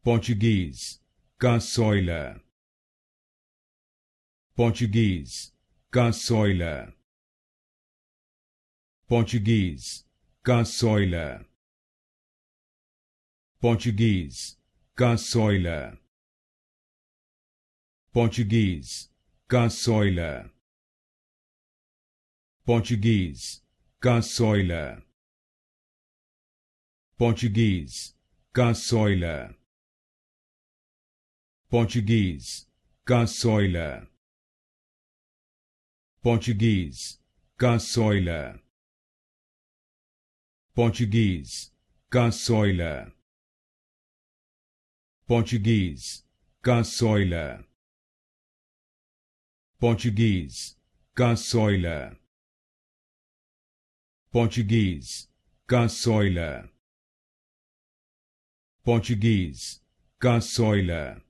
português, caçoila, português, caçoila, português, caçoila, português, caçoila, português, caçoila, português, caçoila, português, caçoila, português, caçoila, português, caçoila, português, caçoila, português, caçoila, português, caçoila, português, caçoila, português, caçoila.